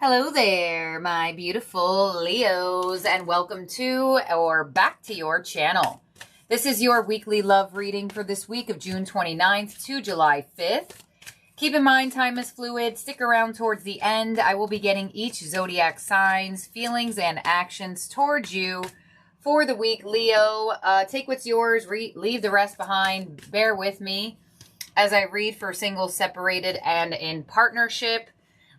Hello there, my beautiful Leos, and welcome to or back to your channel. This is your weekly love reading for this week of June 29th to July 5th. Keep in mind, time is fluid. Stick around towards the end. I will be getting each zodiac signs, feelings, and actions towards you for the week, Leo. Take what's yours, leave the rest behind. Bear with me as I read for singles, separated, and in partnership.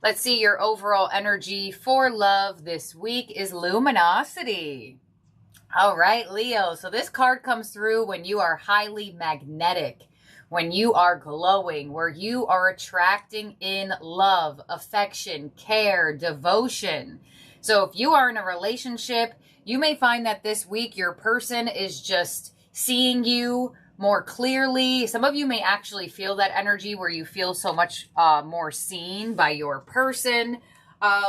Let's see, your overall energy for love this week is luminosity. All right, Leo. So this card comes through when you are highly magnetic, when you are glowing, where you are attracting in love, affection, care, devotion. So if you are in a relationship, you may find that this week your person is just seeing you more clearly. Some of you may actually feel that energy where you feel so much more seen by your person.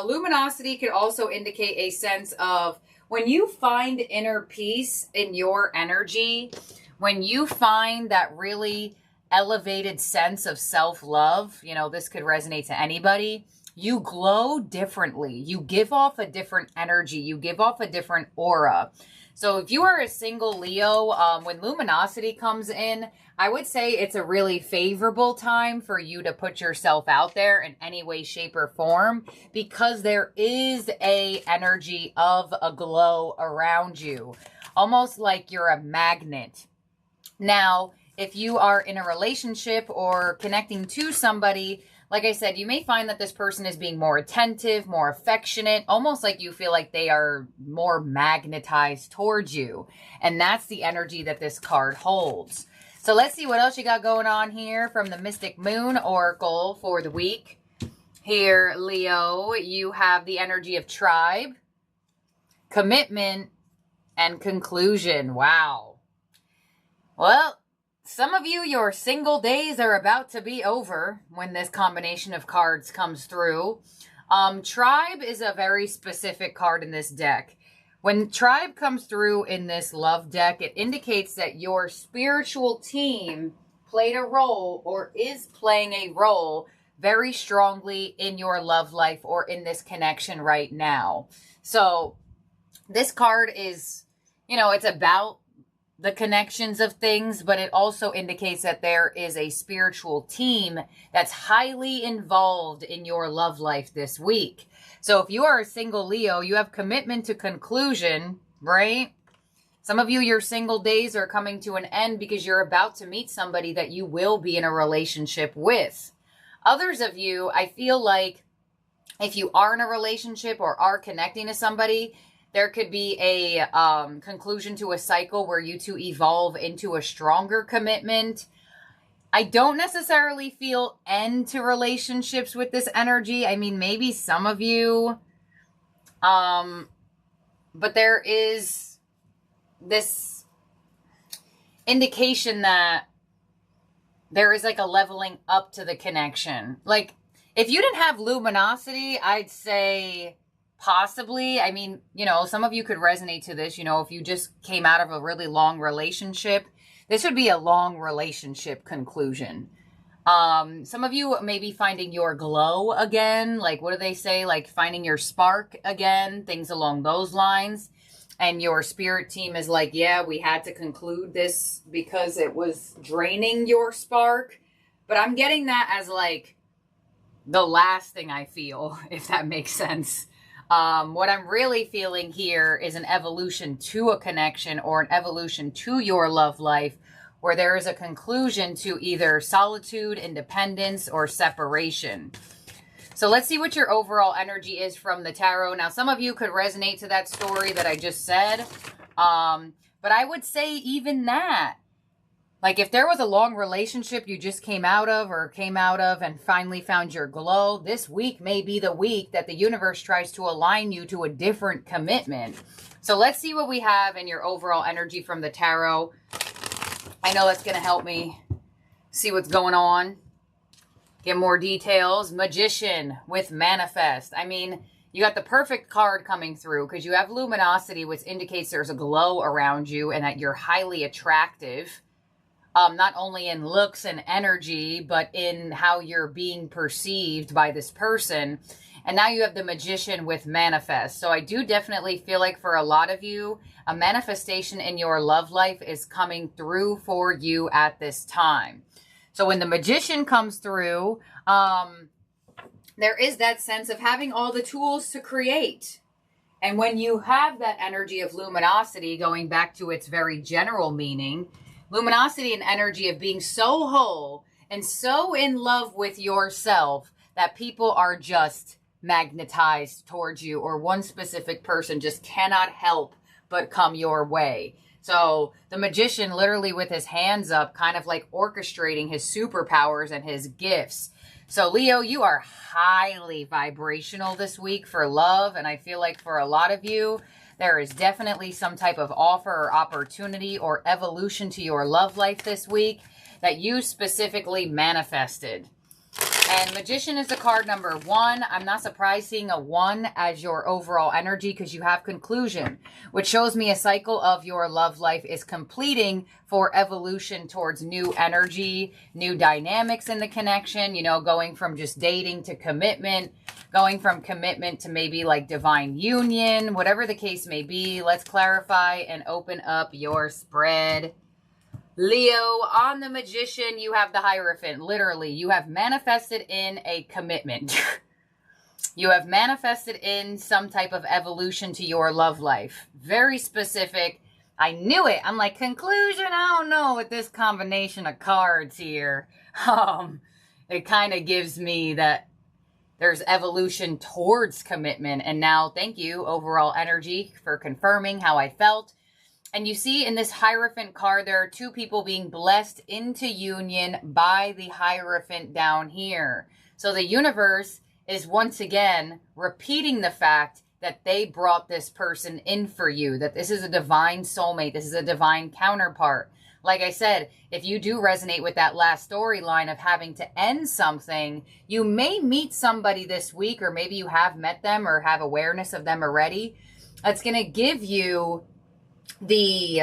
Luminosity could also indicate a sense of when you find inner peace in your energy, when you find that really elevated sense of self-love, you know, this could resonate to anybody. You glow differently. You give off a different energy. You give off a different aura. So if you are a single Leo, when luminosity comes in, I would say it's a really favorable time for you to put yourself out there in any way, shape, or form, because there is a energy of a glow around you, almost like you're a magnet. Now, if you are in a relationship or connecting to somebody, like I said, you may find that this person is being more attentive, more affectionate, almost like you feel like they are more magnetized towards you. And that's the energy that this card holds. So let's see what else you got going on here from the Mystic Moon Oracle for the week. Here, Leo, you have the energy of tribe, commitment, and conclusion. Wow. Well, some of you, your single days are about to be over when this combination of cards comes through. Tribe is a very specific card in this deck. When tribe comes through in this love deck, it indicates that your spiritual team played a role or is playing a role very strongly in your love life or in this connection right now. So this card is, you know, it's about the connections of things, but it also indicates that there is a spiritual team that's highly involved in your love life this week. So if you are a single Leo, you have commitment to conclusion, right? Some of you, your single days are coming to an end because you're about to meet somebody that you will be in a relationship with. Others of you, I feel like if you are in a relationship or are connecting to somebody, there could be a conclusion to a cycle where you two evolve into a stronger commitment. I don't necessarily feel end to relationships with this energy. I mean, maybe some of you, but there is this indication that there is like a leveling up to the connection. Like, if you didn't have luminosity, I'd say possibly. I mean, you know, some of you could resonate to this. You know, if you just came out of a really long relationship, this would be a long relationship conclusion. Some of you may be finding your glow again. Like, what do they say? Like finding your spark again, things along those lines. And your spirit team is like, yeah, we had to conclude this because it was draining your spark. But I'm getting that as like the last thing I feel, if that makes sense. What I'm really feeling here is an evolution to a connection or an evolution to your love life where there is a conclusion to either solitude, independence, or separation. So let's see what your overall energy is from the tarot. Now, some of you could resonate to that story that I just said. But I would say even that, like if there was a long relationship you just came out of and finally found your glow, this week may be the week that the universe tries to align you to a different commitment. So let's see what we have in your overall energy from the tarot. I know that's going to help me see what's going on. Get more details. Magician with manifest. I mean, you got the perfect card coming through because you have luminosity, which indicates there's a glow around you and that you're highly attractive. Not only in looks and energy, but in how you're being perceived by this person. And now you have the Magician with manifest. So I do definitely feel like for a lot of you, a manifestation in your love life is coming through for you at this time. So when the Magician comes through, there is that sense of having all the tools to create. And when you have that energy of luminosity, going back to its very general meaning, luminosity and energy of being so whole and so in love with yourself that people are just magnetized towards you, or one specific person just cannot help but come your way. So the Magician literally with his hands up, kind of like orchestrating his superpowers and his gifts. So Leo, you are highly vibrational this week for love. And I feel like for a lot of you, there is definitely some type of offer or opportunity or evolution to your love life this week that you specifically manifested. And Magician is the card number 1. I'm not surprised seeing a 1 as your overall energy because you have conclusion, which shows me a cycle of your love life is completing for evolution towards new energy, new dynamics in the connection, you know, going from just dating to commitment, going from commitment to maybe like divine union, whatever the case may be. Let's clarify and open up your spread. Leo, on the Magician, you have the Hierophant. Literally, you have manifested in a commitment. You have manifested in some type of evolution to your love life. Very specific. I knew it. I'm like, conclusion, I don't know with this combination of cards here. It kind of gives me that there's evolution towards commitment. And now, thank you, overall energy, for confirming how I felt. And you see in this Hierophant card, there are 2 people being blessed into union by the Hierophant down here. So the universe is once again repeating the fact that they brought this person in for you, that this is a divine soulmate, this is a divine counterpart. Like I said, if you do resonate with that last storyline of having to end something, you may meet somebody this week, or maybe you have met them or have awareness of them already. That's going to give you the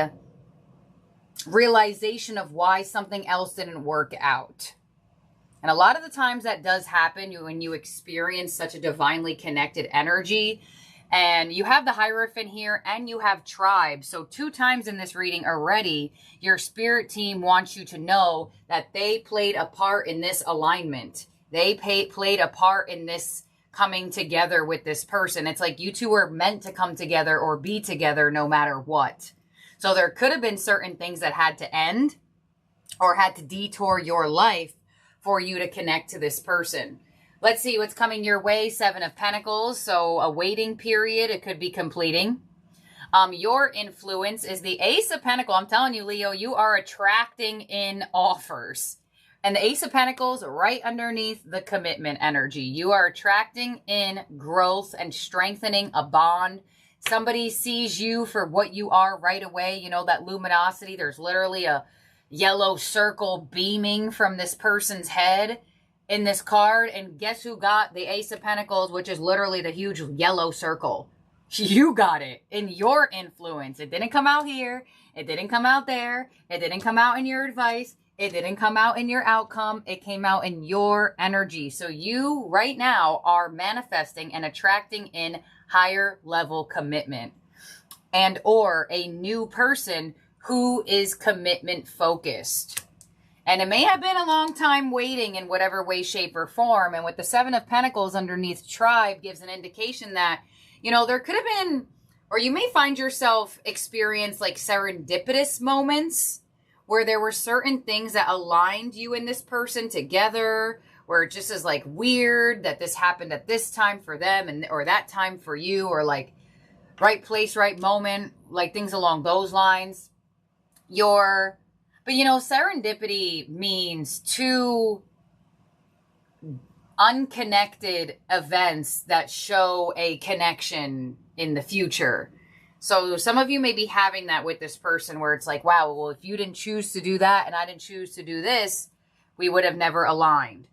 realization of why something else didn't work out. And a lot of the times that does happen when you experience such a divinely connected energy. And you have the Hierophant here and you have Tribe. So 2 times in this reading already, your spirit team wants you to know that they played a part in this alignment. They played a part in this coming together with this person. It's like you 2 were meant to come together or be together no matter what. So there could have been certain things that had to end or had to detour your life for you to connect to this person. Let's see what's coming your way. 7 of Pentacles. So a waiting period. It could be completing. Your influence is the Ace of Pentacles. I'm telling you, Leo, you are attracting in offers. And the Ace of Pentacles right underneath the commitment energy. You are attracting in growth and strengthening a bond. Somebody sees you for what you are right away. You know, that luminosity. There's literally a yellow circle beaming from this person's head in this card. And guess who got the Ace of Pentacles, which is literally the huge yellow circle? You got it in your influence. It didn't come out here. It didn't come out there. It didn't come out in your advice. It didn't come out in your outcome. It came out in your energy. So you right now are manifesting and attracting in higher level commitment and or a new person who is commitment focused. And it may have been a long time waiting in whatever way, shape, or form. And with the 7 of Pentacles underneath Tribe gives an indication that, you know, there could have been, or you may find yourself experience like serendipitous moments where there were certain things that aligned you and this person together, where it just is like weird that this happened at this time for them and or that time for you, or like right place, right moment, like things along those lines. But you know, serendipity means 2 unconnected events that show a connection in the future. So some of you may be having that with this person where it's like, wow, well, if you didn't choose to do that and I didn't choose to do this, we would have never aligned.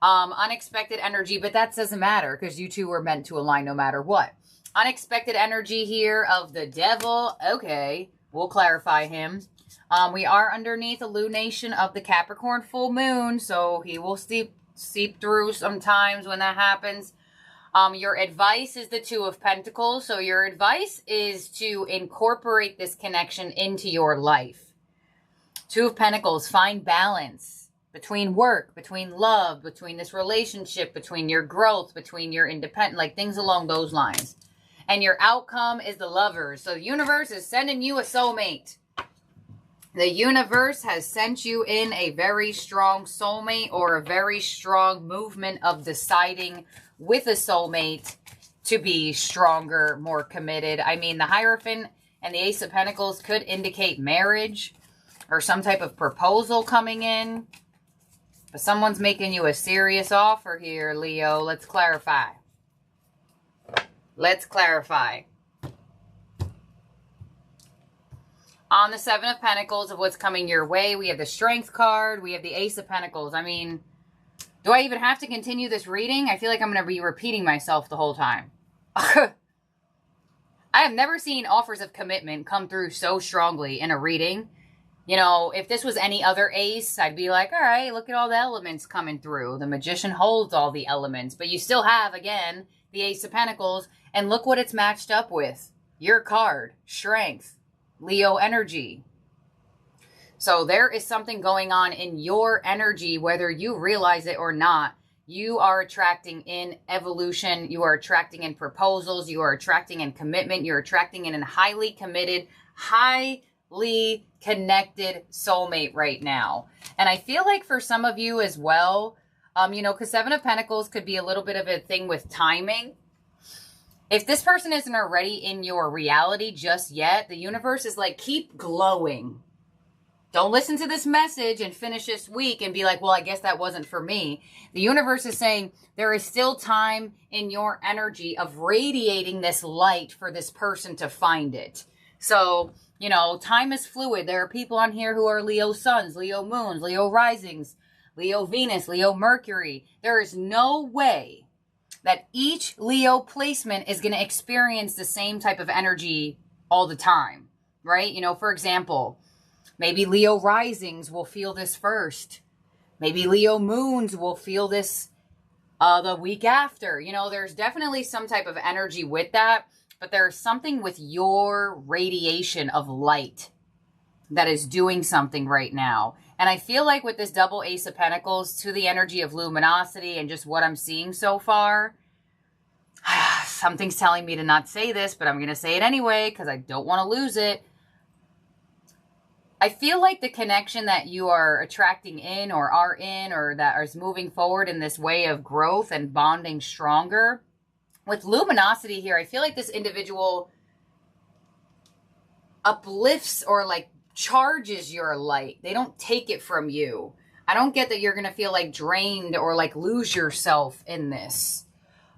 Unexpected energy, but that doesn't matter because you 2 were meant to align no matter what. Unexpected energy here of the Devil. Okay, we'll clarify him. We are underneath a lunation of the Capricorn full moon, so he will seep through sometimes when that happens. Your advice is the Two of Pentacles. So your advice is to incorporate this connection into your life. Two of Pentacles, find balance between work, between love, between this relationship, between your growth, between your independent, like things along those lines. And your outcome is the Lovers. So the universe is sending you a soulmate. The universe has sent you in a very strong soulmate, or a very strong movement of deciding with a soulmate to be stronger, more committed. I mean, the Hierophant and the Ace of Pentacles could indicate marriage or some type of proposal coming in. But someone's making you a serious offer here, Leo. Let's clarify. Let's clarify. On the Seven of Pentacles of what's coming your way, we have the Strength card. We have the Ace of Pentacles. I mean, do I even have to continue this reading? I feel like I'm going to be repeating myself the whole time. I have never seen offers of commitment come through so strongly in a reading. You know, if this was any other ace, I'd be like, all right, look at all the elements coming through. The Magician holds all the elements. But you still have, again, the Ace of Pentacles. And look what it's matched up with. Your card, Strength. Leo energy. So there is something going on in your energy, whether you realize it or not. You are attracting in evolution. You are attracting in proposals. You are attracting in commitment. You're attracting in a highly committed, highly connected soulmate right now. And I feel like for some of you as well, you know, because Seven of Pentacles could be a little bit of a thing with timing. If this person isn't already in your reality just yet, the universe is like, keep glowing. Don't listen to this message and finish this week and be like, well, I guess that wasn't for me. The universe is saying there is still time in your energy of radiating this light for this person to find it. So, you know, time is fluid. There are people on here who are Leo suns, Leo moons, Leo risings, Leo Venus, Leo Mercury. There is no way that each Leo placement is going to experience the same type of energy all the time, right? You know, for example, maybe Leo risings will feel this first. Maybe Leo moons will feel this the week after. You know, there's definitely some type of energy with that, but there's something with your radiation of light that is doing something right now. And I feel like with this double Ace of Pentacles to the energy of luminosity and just what I'm seeing so far, something's telling me to not say this, but I'm going to say it anyway because I don't want to lose it. I feel like the connection that you are attracting in or are in or that is moving forward in this way of growth and bonding stronger. With luminosity here, I feel like this individual uplifts or like charges your light. They don't take it from you. I don't get that you're going to feel like drained or like lose yourself in this.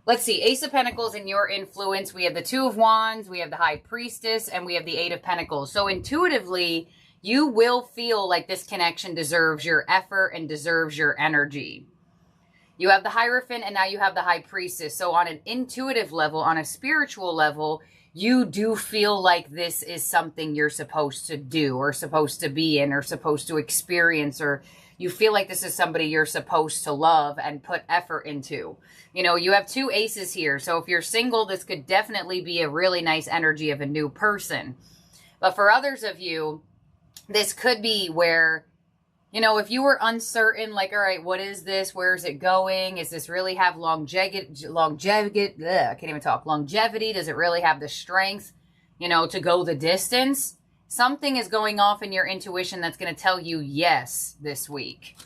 Let's see. Ace of Pentacles in your influence. We have the Two of Wands. We have the High Priestess. And we have the Eight of Pentacles. So intuitively, you will feel like this connection deserves your effort and deserves your energy. You have the Hierophant and now you have the High Priestess. So on an intuitive level, on a spiritual level, you do feel like this is something you're supposed to do or supposed to be in or supposed to experience, or you feel like this is somebody you're supposed to love and put effort into. You know, you have two aces here. So if you're single, this could definitely be a really nice energy of a new person. But for others of you, this could be where, you know, if you were uncertain, like, all right, what is this? Where is it going? Is this really have longevity? I can't even talk. Longevity. Does it really have the strength, you know, to go the distance? Something is going off in your intuition that's going to tell you yes this week.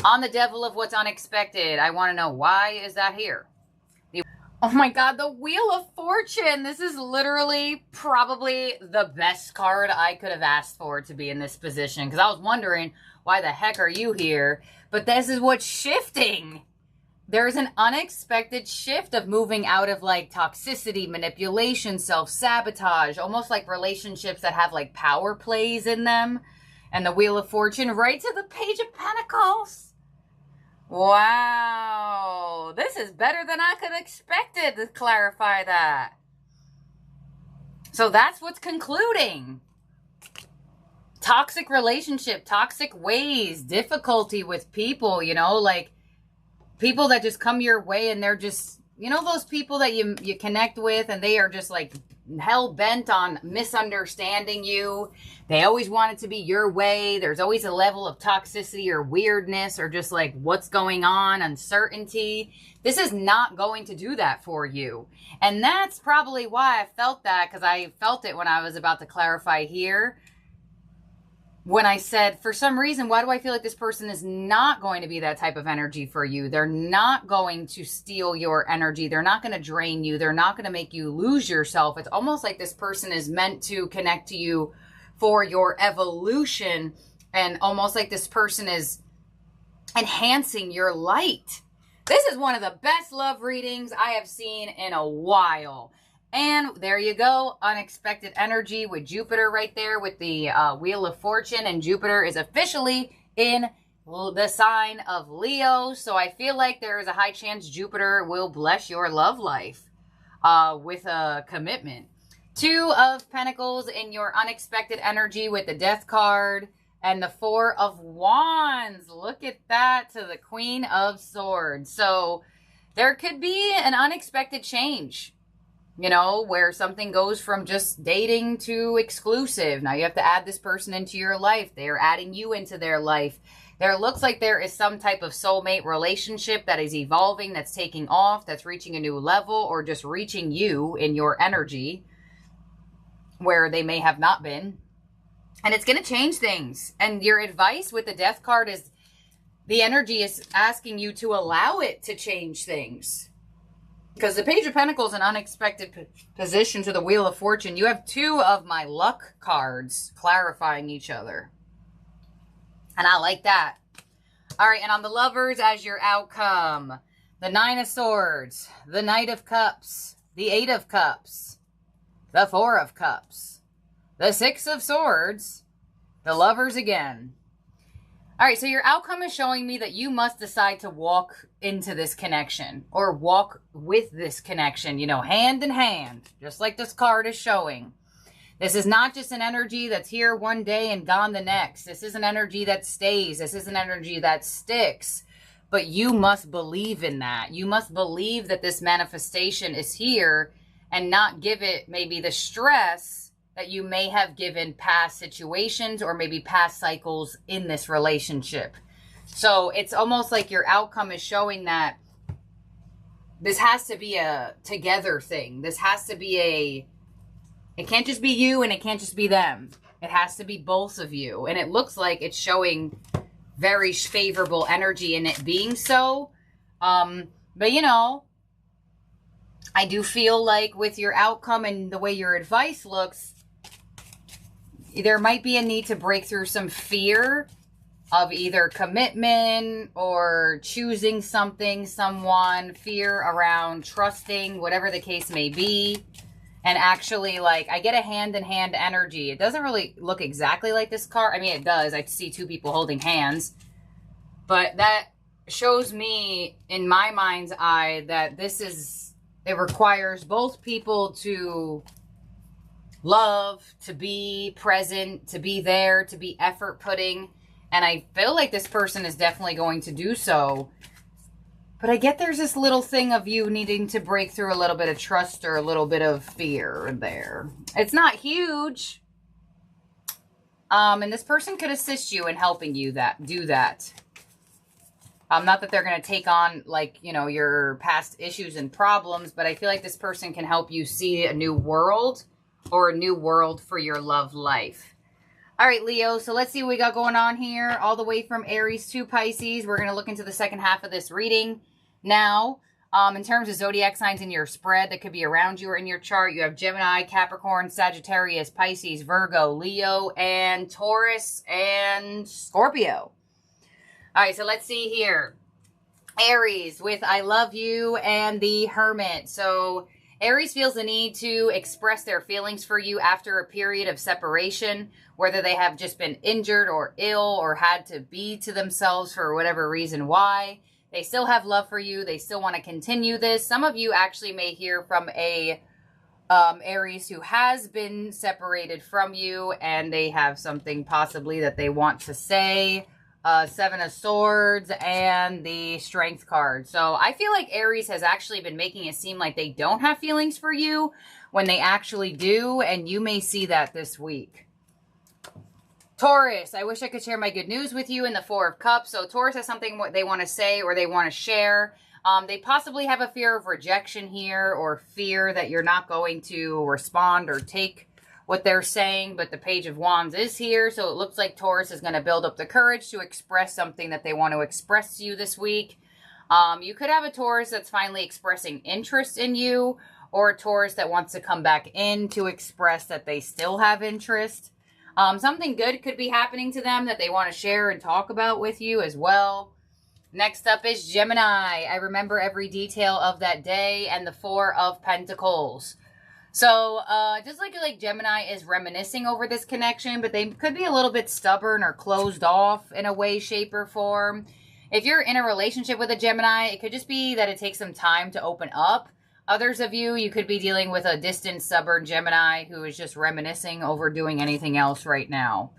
On the Devil of what's unexpected, I want to know, why is that here? Oh my God, the Wheel of Fortune. This is literally probably the best card I could have asked for to be in this position. Because I was wondering, why the heck are you here? But this is what's shifting. There's an unexpected shift of moving out of like toxicity, manipulation, self-sabotage. Almost like relationships that have like power plays in them. And the Wheel of Fortune right to the Page of Pentacles. Wow, this is better than I could have expected to clarify that. So that's what's concluding. Toxic relationship, toxic ways, difficulty with people, you know, like people that just come your way and they're just you know those people that you connect with and they are just like hell-bent on misunderstanding you. They always want it to be your way. There's always a level of toxicity or weirdness or just like what's going on, uncertainty. This is not going to do that for you. And that's probably why I felt that, because I felt it when I was about to clarify here. When I said, for some reason, why do I feel like this person is not going to be that type of energy for you? They're not going to steal your energy. They're not going to drain you. They're not going to make you lose yourself. It's almost like this person is meant to connect to you for your evolution, and almost like this person is enhancing your light. This is one of the best love readings I have seen in a while. And there you go, unexpected energy with Jupiter right there with the Wheel of Fortune. And Jupiter is officially in the sign of Leo. So I feel like there is a high chance Jupiter will bless your love life with a commitment. 2 of Pentacles in your unexpected energy with the Death card. And the 4 of Wands. Look at that, to the Queen of Swords. So there could be an unexpected change. You know, where something goes from just dating to exclusive. Now you have to add this person into your life. They're adding you into their life. There looks like there is some type of soulmate relationship that is evolving, that's taking off, that's reaching a new level, or just reaching you in your energy where they may have not been. And it's going to change things. And your advice with the Death card is the energy is asking you to allow it to change things. Because the Page of Pentacles is an unexpected position to the Wheel of Fortune. You have 2 of my luck cards clarifying each other. And I like that. All right, and on the Lovers as your outcome, the 9 of Swords, the Knight of Cups, the 8 of Cups, the 4 of Cups, the 6 of Swords, the Lovers again. All right, so your outcome is showing me that you must decide to walk into this connection or walk with this connection, you know, hand in hand, just like this card is showing. This is not just an energy that's here one day and gone the next. This is an energy that stays. This is an energy that sticks. But you must believe in that. You must believe that this manifestation is here and not give it maybe the stress that you may have given past situations or maybe past cycles in this relationship. So it's almost like your outcome is showing that this has to be a together thing. This has to be it can't just be you and it can't just be them. It has to be both of you. And it looks like it's showing very favorable energy in it being so. But you know, I do feel like with your outcome and the way your advice looks, there might be a need to break through some fear of either commitment or choosing something, someone, fear around trusting, whatever the case may be. And actually, like, I get a hand-in-hand energy. It doesn't really look exactly like this card. I mean, it does. I see 2 people holding hands. But that shows me, in my mind's eye, that it requires both people to love, to be present, to be there, to be effort putting. And I feel like this person is definitely going to do so. But I get there's this little thing of you needing to break through a little bit of trust or a little bit of fear there. It's not huge. And this person could assist you in helping you do that. Not that they're going to take on, like, you know, your past issues and problems, but I feel like this person can help you see a new world or a new world for your love life. All right, Leo, so let's see what we got going on here. All the way from Aries to Pisces. We're going to look into the second half of this reading. Now, in terms of zodiac signs in your spread that could be around you or in your chart, you have Gemini, Capricorn, Sagittarius, Pisces, Virgo, Leo, and Taurus, and Scorpio. All right, so let's see here. Aries with I love you and the Hermit. So Aries feels the need to express their feelings for you after a period of separation, whether they have just been injured or ill or had to be to themselves for whatever reason why. They still have love for you. They still want to continue this. Some of you actually may hear from a Aries who has been separated from you and they have something possibly that they want to say. Seven of Swords, and the Strength card. So I feel like Aries has actually been making it seem like they don't have feelings for you when they actually do, and you may see that this week. Taurus, I wish I could share my good news with you in the Four of Cups. So Taurus has something what they want to say or they want to share. They possibly have a fear of rejection here, or fear that you're not going to respond or take what they're saying, but the Page of Wands is here, so it looks like Taurus is going to build up the courage to express something that they want to express to you this week. You could have a Taurus that's finally expressing interest in you, or a Taurus that wants to come back in to express that they still have interest. Something good could be happening to them that they want to share and talk about with you as well. Next up is Gemini. I remember every detail of that day, and the Four of Pentacles. So, just like Gemini is reminiscing over this connection, but they could be a little bit stubborn or closed off in a way, shape, or form. If you're in a relationship with a Gemini, it could just be that it takes some time to open up. Others of you, you could be dealing with a distant, stubborn Gemini who is just reminiscing over doing anything else right now.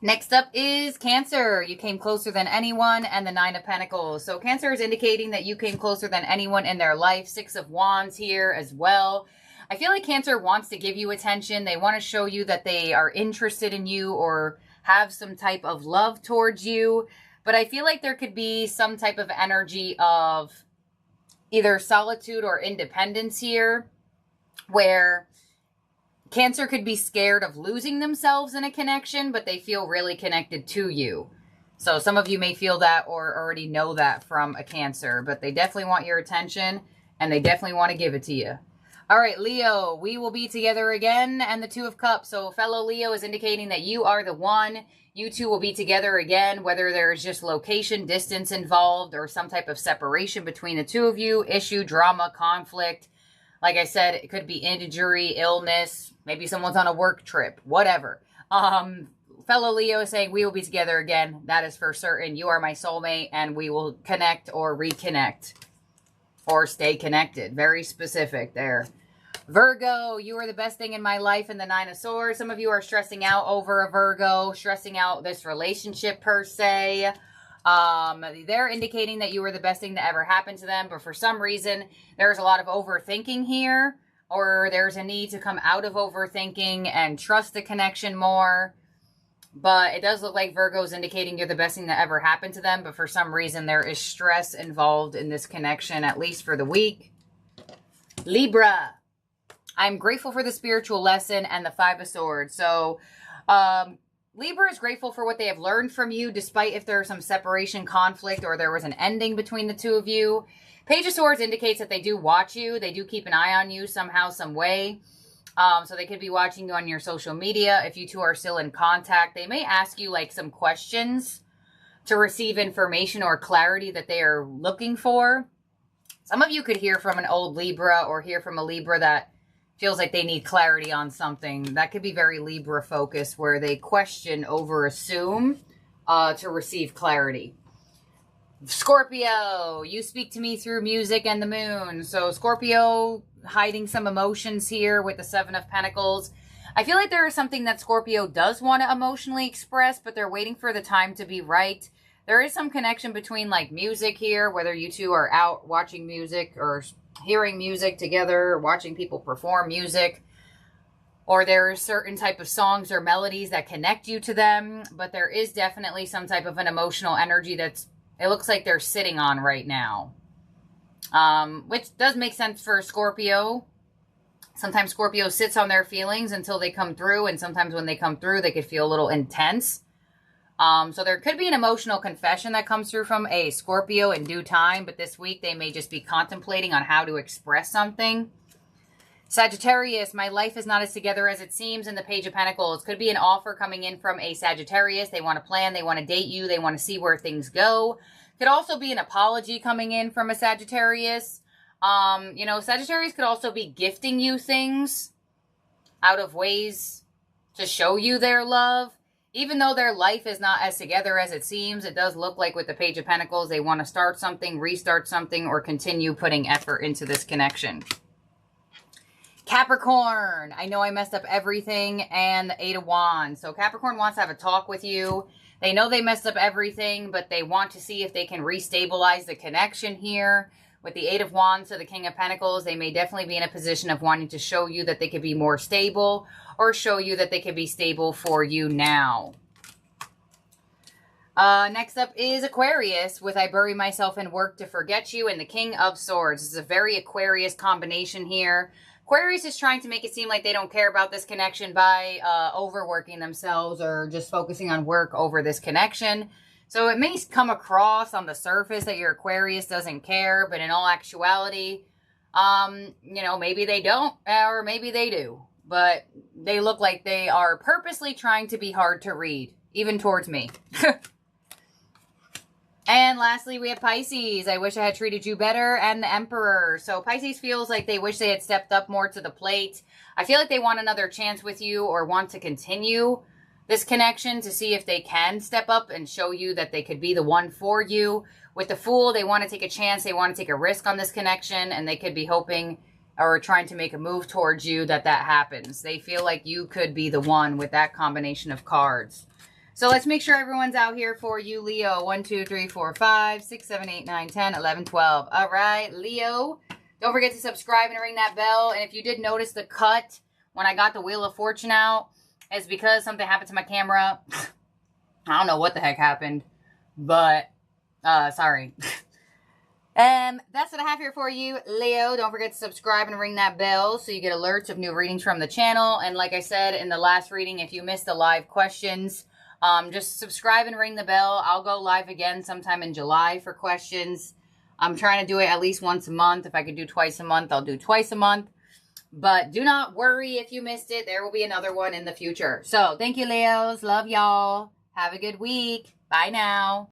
Next up is Cancer. You came closer than anyone, and the Nine of Pentacles. So Cancer is indicating that you came closer than anyone in their life. Six of Wands here as well. I feel like Cancer wants to give you attention. They want to show you that they are interested in you or have some type of love towards you. But I feel like there could be some type of energy of either solitude or independence here, where Cancer could be scared of losing themselves in a connection, but they feel really connected to you. So some of you may feel that or already know that from a Cancer, but they definitely want your attention and they definitely want to give it to you. All right, Leo, we will be together again, and the Two of Cups. So fellow Leo is indicating that you are the one. You two will be together again, whether there is just location, distance involved, or some type of separation between the two of you, issue, drama, conflict. Like I said, it could be injury, illness, maybe someone's on a work trip, whatever. Fellow Leo is saying we will be together again. That is for certain. You are my soulmate, and we will connect or reconnect or stay connected. Very specific there. Virgo, you are the best thing in my life, in the Nine of Swords. Some of you are stressing out over a Virgo, stressing out this relationship per se. They're indicating that you were the best thing that ever happened to them, but for some reason, there's a lot of overthinking here, or there's a need to come out of overthinking and trust the connection more. But it does look like Virgo's indicating you're the best thing that ever happened to them, but for some reason, there is stress involved in this connection, at least for the week. Libra, I'm grateful for the spiritual lesson and the Five of Swords. So, Libra is grateful for what they have learned from you, despite if there's some separation, conflict, or there was an ending between the two of you. Page of Swords indicates that they do watch you. They do keep an eye on you somehow, some way. So they could be watching you on your social media. If you two are still in contact, they may ask you like some questions to receive information or clarity that they are looking for. Some of you could hear from an old Libra or hear from a Libra that feels like they need clarity on something. That could be very Libra focused, where they question over assume to receive clarity. Scorpio, you speak to me through music and the moon. So Scorpio, hiding some emotions here with the Seven of Pentacles. I feel like there is something that Scorpio does want to emotionally express, but they're waiting for the time to be right. There is some connection between like music here, whether you two are out watching music or hearing music together, watching people perform music, or there are certain type of songs or melodies that connect you to them, but there is definitely some type of an emotional energy that's, it looks like they're sitting on right now. Which does make sense for Scorpio. Sometimes Scorpio sits on their feelings until they come through, and sometimes when they come through, they could feel a little intense. So there could be an emotional confession that comes through from a Scorpio in due time, but this week they may just be contemplating on how to express something. Sagittarius, my life is not as together as it seems, in the Page of Pentacles. Could be an offer coming in from a Sagittarius. They want to plan, they want to date you, they want to see where things go. Could also be an apology coming in from a Sagittarius. You know, Sagittarius could also be gifting you things out of ways to show you their love. Even though their life is not as together as it seems, it does look like with the Page of Pentacles, they want to start something, restart something, or continue putting effort into this connection. Capricorn, I know I messed up everything, and the Eight of Wands. So Capricorn wants to have a talk with you. They know they messed up everything, but they want to see if they can restabilize the connection here. With the Eight of Wands to the King of Pentacles, they may definitely be in a position of wanting to show you that they could be more stable, or show you that they could be stable for you now. Next up is Aquarius with I bury myself in work to forget you and the King of Swords. This is a very Aquarius combination here. Aquarius is trying to make it seem like they don't care about this connection by overworking themselves or just focusing on work over this connection. So it may come across on the surface that your Aquarius doesn't care, but in all actuality, you know, maybe they don't, or maybe they do. But they look like they are purposely trying to be hard to read, even towards me. And lastly, we have Pisces. I wish I had treated you better. And the Emperor. So Pisces feels like they wish they had stepped up more to the plate. I feel like they want another chance with you or want to continue this connection to see if they can step up and show you that they could be the one for you. With the Fool, they want to take a chance. They want to take a risk on this connection. And they could be hoping or trying to make a move towards you that happens. They feel like you could be the one with that combination of cards. So let's make sure everyone's out here for you, Leo. 1, 2, 3, 4, 5, 6, 7, 8, 9, 10, 11, 12. All right, Leo. Don't forget to subscribe and ring that bell. And if you did notice the cut when I got the Wheel of Fortune out, it's because something happened to my camera. I don't know what the heck happened, but sorry. That's what I have here for you, Leo. Don't forget to subscribe and ring that bell so you get alerts of new readings from the channel. And like I said in the last reading, if you missed the live questions, just subscribe and ring the bell. I'll go live again sometime in July for questions. I'm trying to do it at least once a month. If I could do twice a month, I'll do twice a month. But do not worry if you missed it. There will be another one in the future. So thank you, Leos. Love y'all. Have a good week. Bye now.